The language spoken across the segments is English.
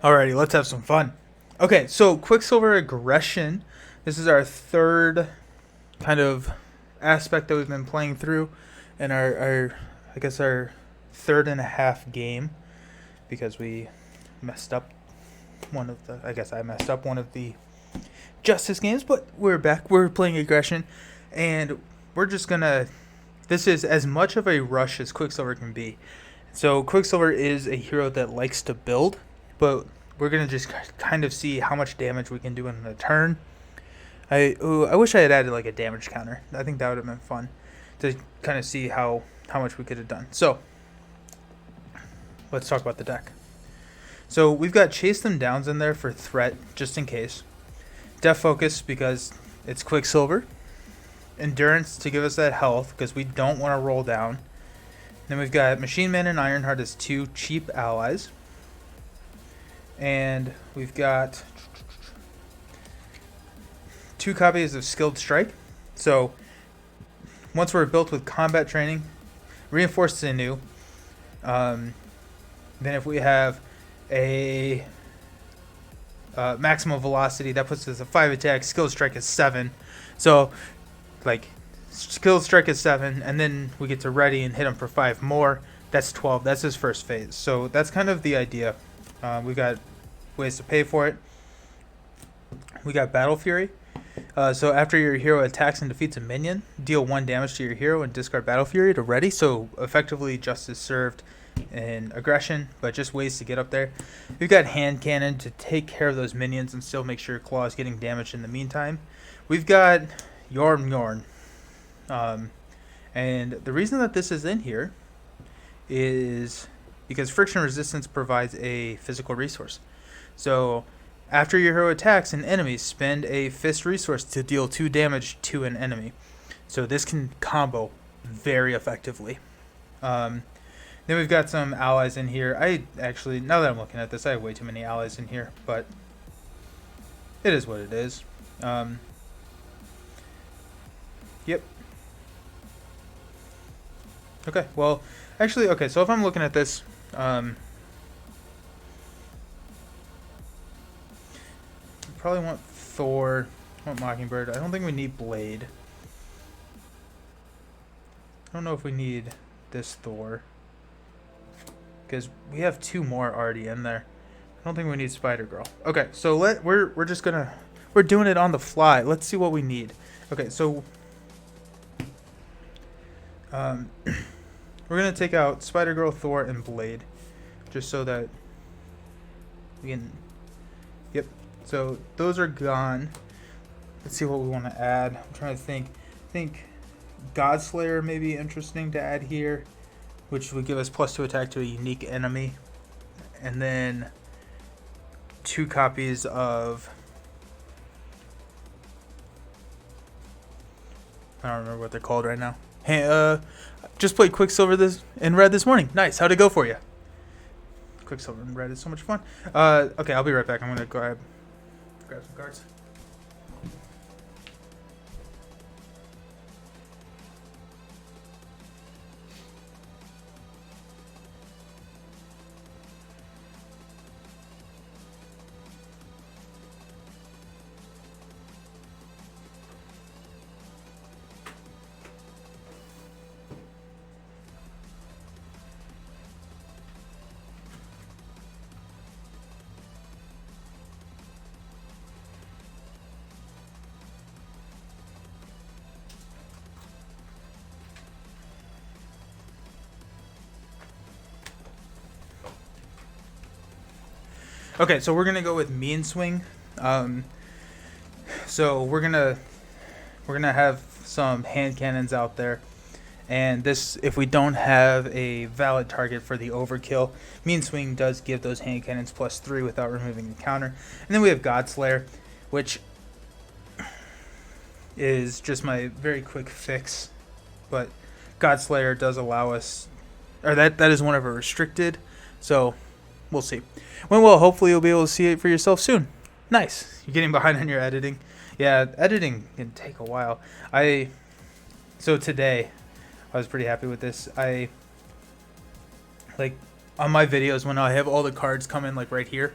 Alrighty, let's have some fun. Okay, so Quicksilver aggression. This is our third kind of aspect that we've been playing through, and our I guess our third and a half game because we messed up one of the. I guess I messed up one of the justice games, but we're back. We're playing aggression, and we're just gonna. This is as much of a rush as Quicksilver can be. So Quicksilver is a hero that likes to build, but we're gonna just kind of see how much damage we can do in a turn. I wish I had added like a damage counter. I think that would have been fun to kind of see how much we could have done. So let's talk about the deck. So we've got Chase Them Downs in there for threat, just in case. Def Focus because it's Quicksilver. Endurance to give us that health because we don't want to roll down. Then we've got Machine Man and Ironheart as two cheap allies. And we've got 2 copies of Skilled Strike. So once we're built with combat training, reinforced sinew. Then if we have a maximum velocity, that puts us at 5 attack. Skilled Strike is 7. So like Skilled Strike is 7, and then we get to ready and hit him for 5 more. That's 12. That's his first phase. So that's kind of the idea. We got ways to pay for it. We got Battle Fury. So after your hero attacks and defeats a minion, deal 1 damage to your hero and discard Battle Fury to ready. So effectively justice served in aggression, but just ways to get up there. We've got Hand Cannon to take care of those minions and still make sure Klaw is getting damaged in the meantime. We've got Yorn. And the reason that this is in here is because friction resistance provides a physical resource. So after your hero attacks an enemy, spend a fist resource to deal 2 damage to an enemy. So this can combo very effectively. Then we've got some allies in here. I actually, now that I'm looking at this, I have way too many allies in here, but it is what it is. Yep. Okay, well, actually, okay, so if I'm looking at this, probably want Thor, want Mockingbird. I don't think we need Blade. I don't know if we need this Thor, because we have 2 more already in there. I don't think we need Spider Girl. Okay, so we're just gonna we're doing it on the fly. Let's see what we need. Okay, so we're gonna take out Spider Girl, Thor, and Blade, just so that we can. Yep. So those are gone. Let's see what we want to add. I'm trying to think. I think Godslayer may be interesting to add here, which would give us +2 attack to a unique enemy, and then 2 copies of. I don't remember what they're called right now. Hey, just played Quicksilver in red this morning. Nice. How'd it go for you? Quicksilver in red is so much fun. Okay, I'll be right back. I'm gonna grab some cards. Okay, so we're gonna go with Mean Swing. So we're gonna have some hand cannons out there, and this, if we don't have a valid target for the overkill, Mean Swing does give those hand cannons +3 without removing the counter. And then we have Godslayer, which is just my very quick fix, but Godslayer does allow us, or that is one of our restricted, so we'll see. Well, hopefully you'll be able to see it for yourself soon. Nice. You're getting behind on your editing. Yeah, editing can take a while. So today, I was pretty happy with this. Like on my videos when I have all the cards come in like right here,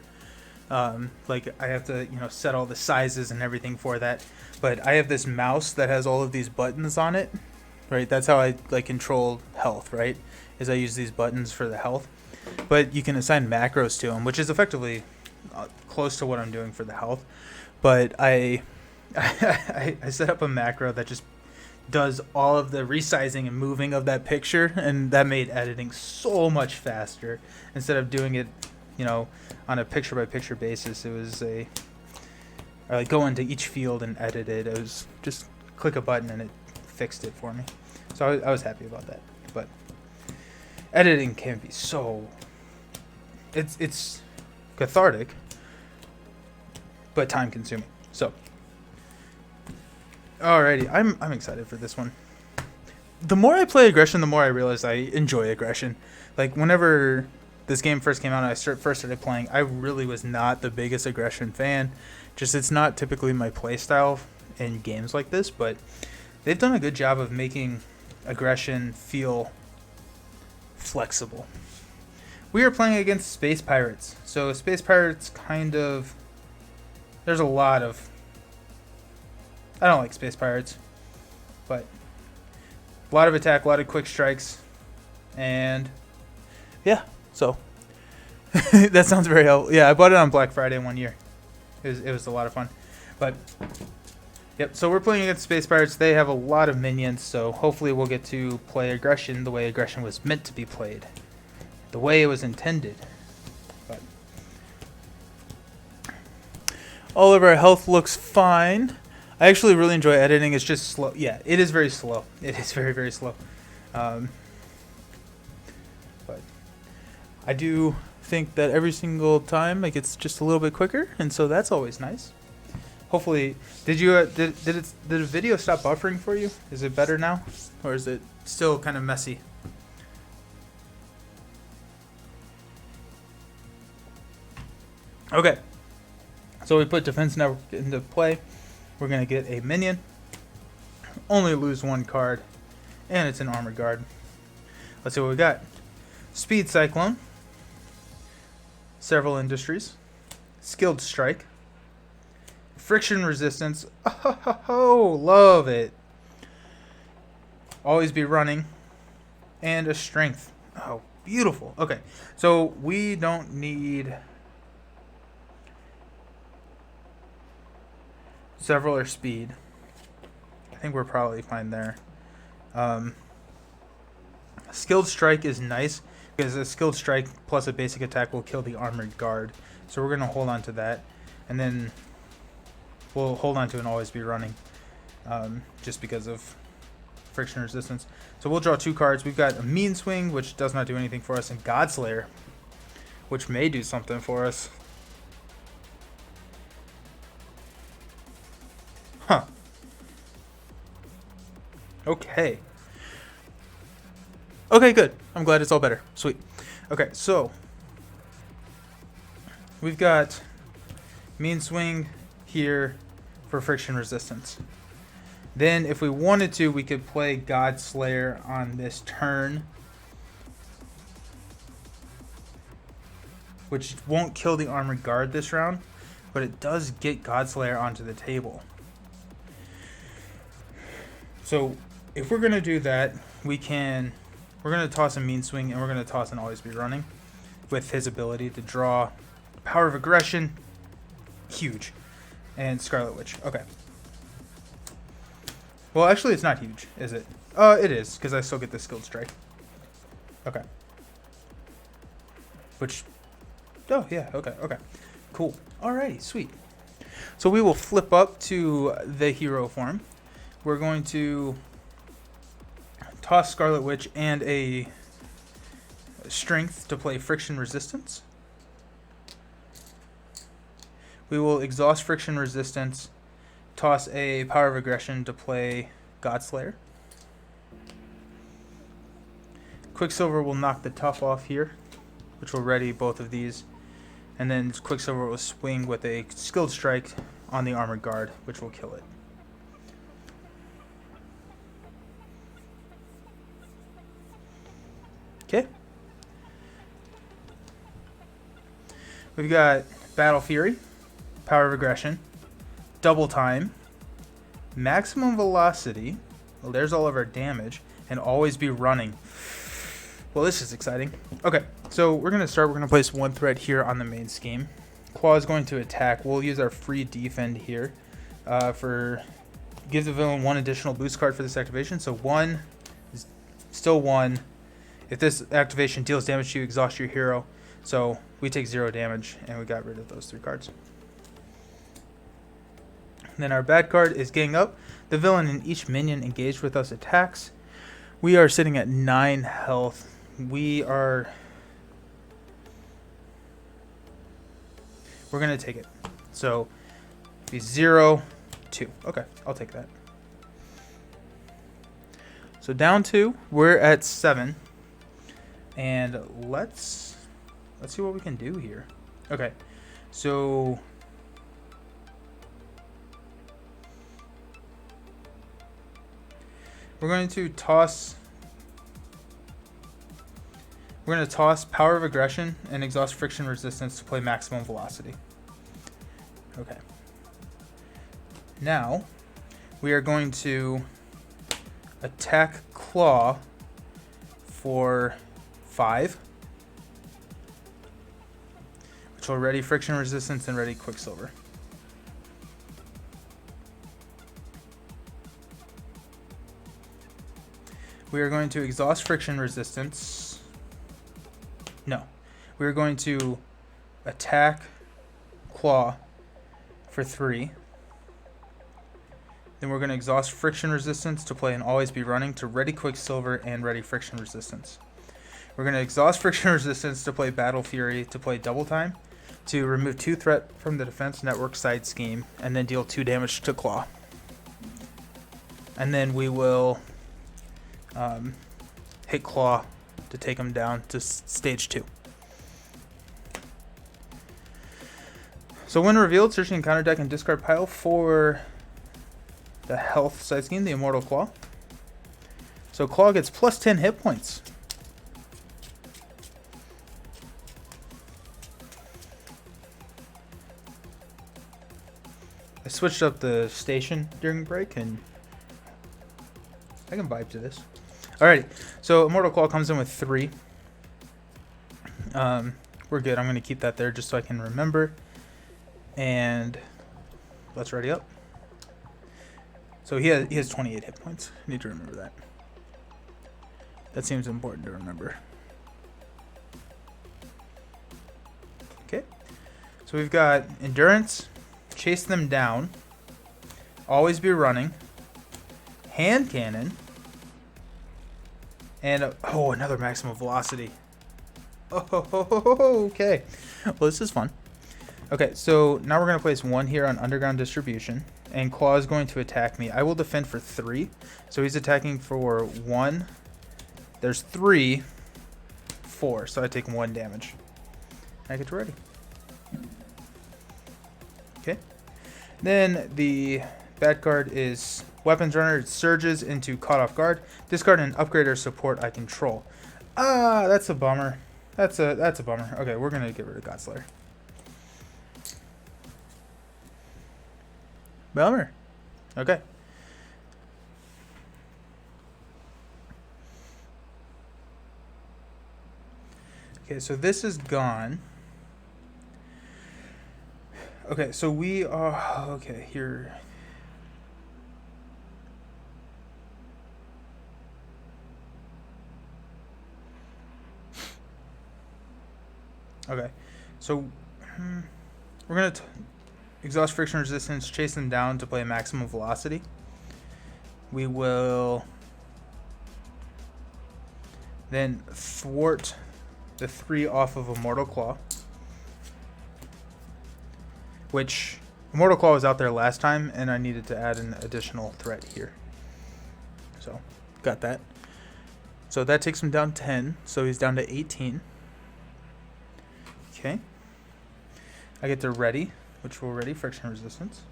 Like I have to, set all the sizes and everything for that. But I have this mouse that has all of these buttons on it, right? That's how I like control health, right? Is I use these buttons for the health. But you can assign macros to them, which is effectively close to what I'm doing for the health. But I set up a macro that just does all of the resizing and moving of that picture, and that made editing so much faster. Instead of doing it, on a picture by picture basis, it was I like go into each field and edit it. It was just click a button and it fixed it for me. So I was happy about that. But editing can be so it's cathartic, but time consuming. So alrighty, I'm excited for this one. The more I play aggression, the more I realize I enjoy aggression. Like whenever this game first came out and I first started playing, I really was not the biggest aggression fan. Just it's not typically my play style in games like this, but they've done a good job of making aggression feel flexible. We are playing against space pirates. So space pirates there's a lot of... I don't like space pirates, but a lot of attack, a lot of quick strikes, and yeah, so that sounds very helpful. Yeah, I bought it on Black Friday one year. It was a lot of fun. But yep, so we're playing against space pirates. They have a lot of minions, so hopefully we'll get to play aggression the way aggression was meant to be played, the way it was intended. But all of our health looks fine. I actually really enjoy editing. It's just slow. Yeah, it is very slow. It is very, very slow. But I do think that every single time it gets just a little bit quicker, and so that's always nice. Hopefully, did the video stop buffering for you? Is it better now, or is it still kind of messy? Okay, so we put defense network into play. We're gonna get a minion. Only lose one card, and it's an armored guard. Let's see what we got. Speed Cyclone. Several industries. Skilled Strike. Friction Resistance. Oh, love it. Always be running. And a Strength. Oh, beautiful. Okay, so we don't need several or speed. I think we're probably fine there. Skilled Strike is nice because a Skilled Strike plus a basic attack will kill the armored guard. So we're going to hold on to that. And then we'll hold on to and always be running just because of friction resistance. So we'll draw two cards. We've got a Mean Swing, which does not do anything for us, and Godslayer, which may do something for us. Huh. Okay. Okay, good. I'm glad it's all better. Sweet. Okay, so we've got Mean Swing here for friction resistance. Then if we wanted to, we could play Godslayer on this turn, which won't kill the armored guard this round, but it does get Godslayer onto the table. So if we're going to do that, we're going to toss a Mean Swing, and we're going to toss an Always Be Running with his ability to draw Power of Aggression. Huge. And Scarlet Witch. Okay. Well, actually, it's not huge, is it? It is, because I still get the Skilled Strike. Okay. Which... Oh, yeah. Okay. Okay. Cool. Alrighty. Sweet. So we will flip up to the hero form. We're going to toss Scarlet Witch and a Strength to play Friction Resistance. We will exhaust Friction Resistance, toss a Power of Aggression to play Godslayer. Quicksilver will knock the Tough off here, which will ready both of these. And then Quicksilver will swing with a Skilled Strike on the Armored Guard, which will kill it. Okay. We've got Battle Fury, Power of Aggression, Double Time, Maximum Velocity. Well, there's all of our damage, and always be running. Well, this is exciting. Okay, so we're gonna start. We're gonna place one threat here on the main scheme. Klaw is going to attack. We'll use our free defend here for give the villain one additional boost card for this activation. So 1 is still 1. If this activation deals damage to you, exhaust your hero. So we take 0 damage, and we got rid of those 3 cards. Then our bad card is Gang Up. The villain and each minion engaged with us attacks. We are sitting at 9 health. We're going to take it. So be 0, 2. Okay, I'll take that. So down 2, we're at 7. And let's see what we can do here. Okay, so we're going to toss Power of Aggression and Exhaust Friction Resistance to play Maximum Velocity. Okay. Now, we are going to attack Klaw for 5, which will ready Friction Resistance and ready Quicksilver. We are going to exhaust Friction Resistance. No. We are going to attack Klaw for 3. Then we're going to exhaust Friction Resistance to play and always be running to ready Quicksilver and ready Friction Resistance. We're going to exhaust Friction Resistance to play Battle Fury to play Double Time to remove 2 threat from the Defense Network side scheme and then deal 2 damage to Klaw. And then we will hit Klaw to take him down to stage 2. So when revealed, search the encounter deck and discard pile for the health side scheme, the Immortal Klaw. So Klaw gets plus 10 hit points. I switched up the station during break and I can vibe to this. Alrighty, so Immortal Klaw comes in with 3. We're good. I'm going to keep that there just so I can remember. And let's ready up. So he has 28 hit points. I need to remember that. That seems important to remember. Okay. So we've got Endurance, Chase Them Down, Always Be Running, Hand Cannon, and another Maximum Velocity. Oh, okay. Well, this is fun. Okay, so now we're going to place 1 here on Underground Distribution, and Klaw is going to attack me. I will defend for 3, so he's attacking for 1. There's 3, 4, so I take 1 damage. I get to ready. Okay. Then the bad card is Weapons Runner. It surges into Caught Off Guard. Discard an upgrade or support I control. That's a bummer. That's a bummer. Okay, we're gonna get rid of Godslayer. Bummer. Okay. Okay, so this is gone. Okay, so we are okay here. Okay, so we're gonna exhaust Friction Resistance, Chase Them Down to play Maximum Velocity. We will then thwart the 3 off of Immortal Klaw, which Immortal Klaw was out there last time, and I needed to add an additional threat here. So, got that. So that takes him down 10, so he's down to 18. Okay. I get to ready, which will ready Friction Resistance.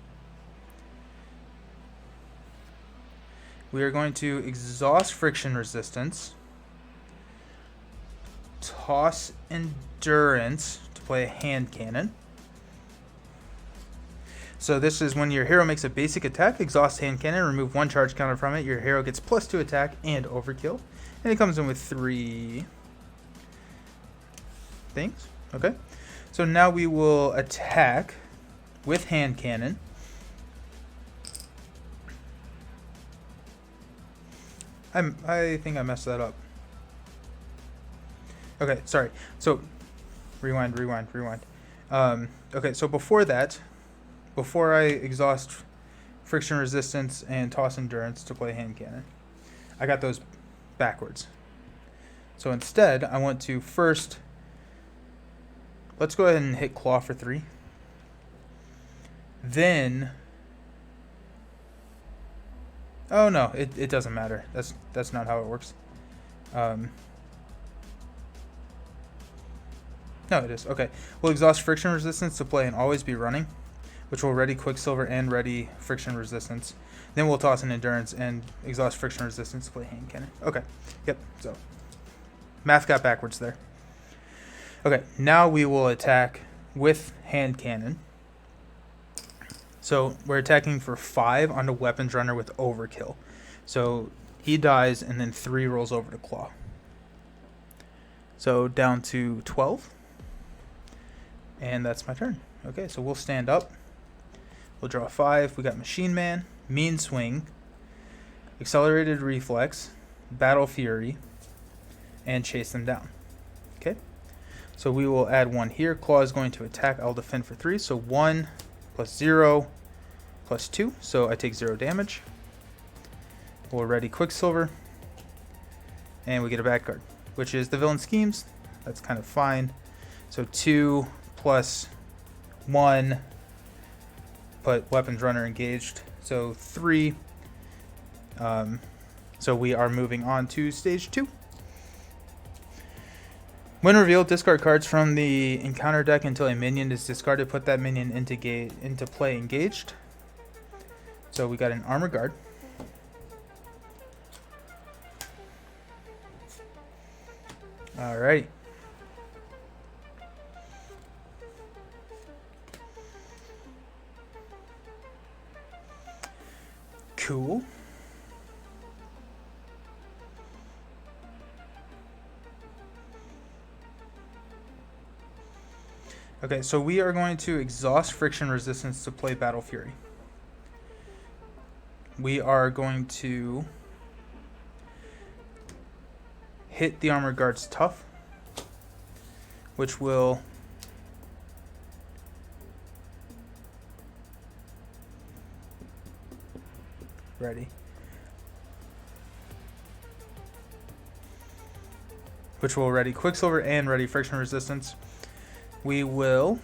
We are going to exhaust Friction Resistance, toss Endurance to play a Hand Cannon, So this is when your hero makes a basic attack, exhaust hand cannon, remove 1 charge counter from it. Your hero gets +2 attack and overkill. And it comes in with 3 things. Okay. So now we will attack with hand cannon. I think I messed that up. Okay, sorry. So rewind. Okay, so before that, before I exhaust friction resistance and toss endurance to play hand cannon, I got those backwards. So instead, I want to first, let's go ahead and hit Klaw for 3. Then, oh no, it doesn't matter. That's not how it works. No, it is. Okay. We'll exhaust friction resistance to play and always be running, which will ready Quicksilver and ready friction resistance. Then we'll toss an endurance and exhaust friction resistance to play hand cannon. Okay. Yep. So math got backwards there. Okay. Now we will attack with hand cannon. So we're attacking for 5 on the weapons runner with overkill. So he dies and then 3 rolls over to Klaw. So down to 12. And that's my turn. Okay, so we'll stand up. We'll draw 5. We got Machine Man, Mean Swing, Accelerated Reflex, Battle Fury, and Chase them down. Okay, so we will add 1 here. Klaw is going to attack. I'll defend for 3. So 1 plus 0 plus 2. So I take 0 damage. We'll ready Quicksilver. And we get a bad card, which is the Villain Schemes. That's kind of fine. So 2 plus 1, put weapons runner engaged. So 3. So we are moving on to stage 2. When revealed, discard cards from the encounter deck until a minion is discarded. Put that minion into play engaged. So we got an Armor Guard. Alrighty. Cool. Okay, so we are going to exhaust friction resistance to play Battle Fury. We are going to hit the Armor Guard's Tough, which will ready. Which will ready Quicksilver and ready friction resistance. We will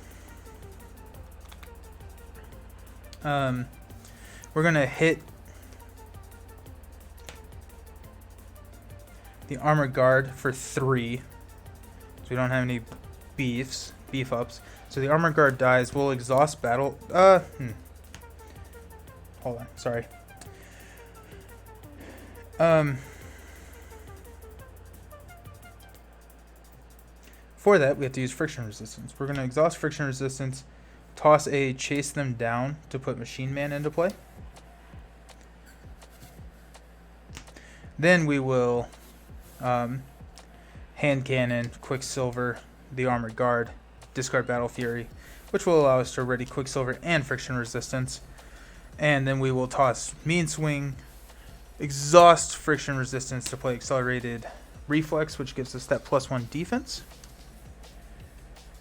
we're gonna hit the Armor Guard for 3. So we don't have any beef ups. So the Armor Guard dies. We'll exhaust battle. Hold on, sorry. For that, we have to use friction resistance. We're going to exhaust friction resistance, toss a chase them down to put Machine Man into play. Then we will hand cannon, Quicksilver, the Armored Guard, discard Battle Fury, which will allow us to ready Quicksilver and friction resistance. And then we will toss Mean Swing, exhaust friction resistance to play Accelerated Reflex, which gives us that +1 defense.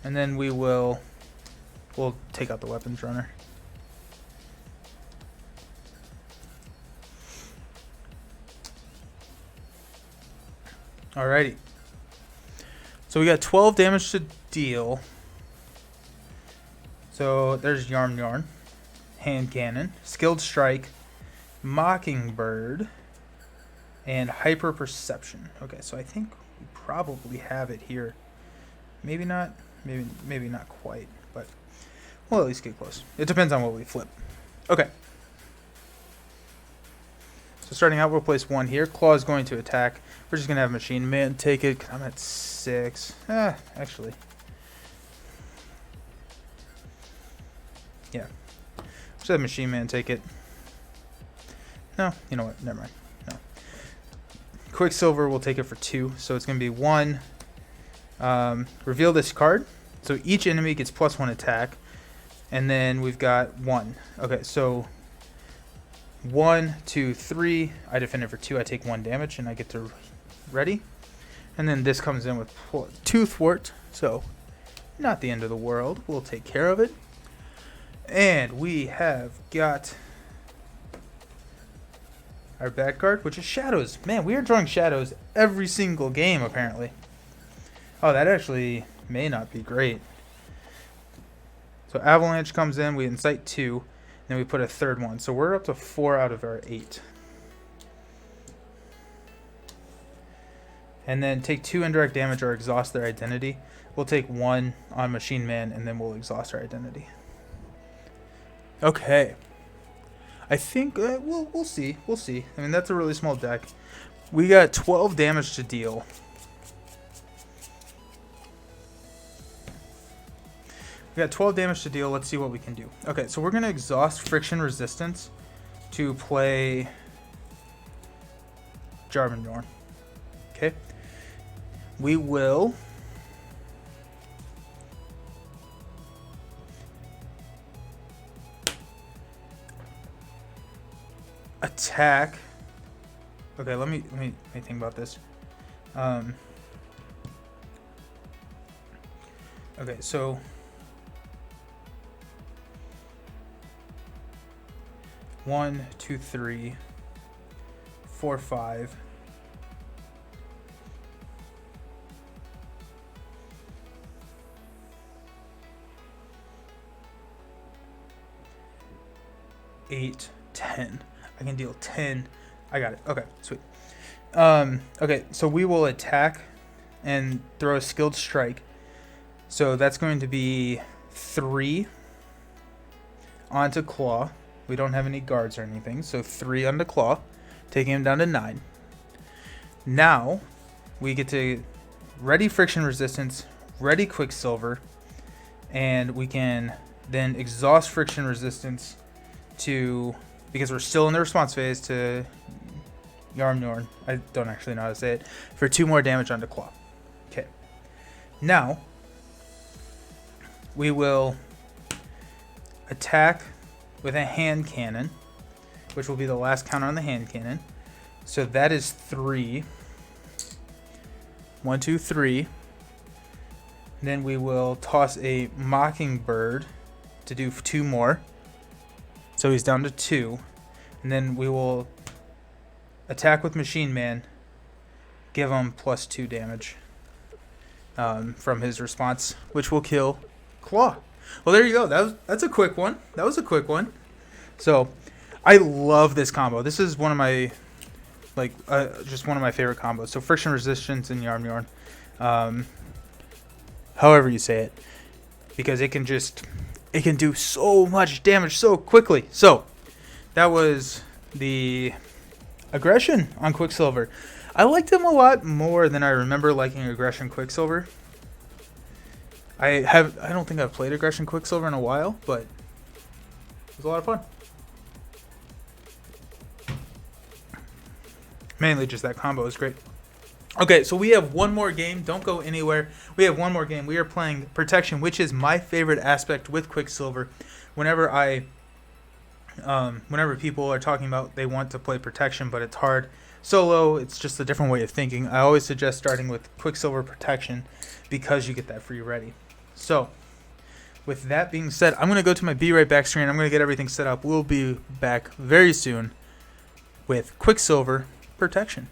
And then we'll take out the weapons runner. Alrighty. So we got 12 damage to deal. So there's Yarn, Hand Cannon, Skilled Strike, Mockingbird, and Hyper Perception. Okay, so I think we probably have it here. Maybe not. Maybe not quite, but we'll at least get close. It depends on what we flip. Okay. So starting out, we'll place 1 here. Klaw is going to attack. We're just going to have Machine Man take it, 'cause I'm at 6. Actually. Yeah. Just have Machine Man take it. No, you know what? Never mind. No. Quicksilver will take it for 2. So it's going to be 1. Reveal this card. So each enemy gets +1 attack. And then we've got 1. Okay, so 1, 2, 3. I defend it for 2. I take 1 damage and I get to ready. And then this comes in with 2 thwart. So not the end of the world. We'll take care of it. And we have got our bad card, which is Shadows. Man, we are drawing Shadows every single game, apparently. Oh, that actually may not be great. So Avalanche comes in, we incite 2, then we put a 3rd one. So we're up to 4 out of our 8. And then take 2 indirect damage or exhaust their identity. We'll take 1 on Machine Man, and then we'll exhaust our identity. Okay. I think we'll see. We'll see. I mean, that's a really small deck. We got 12 damage to deal. We got 12 damage to deal. Let's see what we can do. Okay, so we're going to exhaust Friction Resistance to play Jarvanjorn. Okay. We will attack. Okay, let me think about this. Okay, so 1, 2, 3, 4, 5. Eight, 10. I can deal 10. I got it. Okay, sweet. Okay, so we will attack and throw a skilled strike. So that's going to be 3 onto Klaw. We don't have any guards or anything, so 3 onto Klaw, taking him down to 9. Now we get to ready Friction Resistance, ready Quicksilver, and we can then exhaust Friction Resistance to, because we're still in the response phase, to Jarvanjorn. I don't actually know how to say it. For 2 more damage onto Klaw. Okay. Now we will attack with a hand cannon, which will be the last counter on the hand cannon. So that is 3. 1, 2, 3. Then we will toss a Mockingbird to do 2 more. So he's down to 2. And then we will attack with Machine Man, give him +2 damage from his response, which will kill Klaw. Well, there you go. That's a quick one. That was a quick one. So I love this combo. This is one of my, just one of my favorite combos. So Friction Resistance and Jarvanjorn, however you say it, because it can do so much damage so quickly. So that was the aggression on Quicksilver. I liked him a lot more than I remember liking aggression Quicksilver. I don't think I've played aggression Quicksilver in a while, but it was a lot of fun. Mainly just that combo is great. Okay, so we have one more game. Don't go anywhere. We have one more game. We are playing Protection, which is my favorite aspect with Quicksilver. Whenever people are talking about they want to play Protection, but it's hard solo, it's just a different way of thinking. I always suggest starting with Quicksilver Protection because you get that free ready. So, with that being said, I'm going to go to my Be Right Back screen. I'm going to get everything set up. We'll be back very soon with Quicksilver Protection.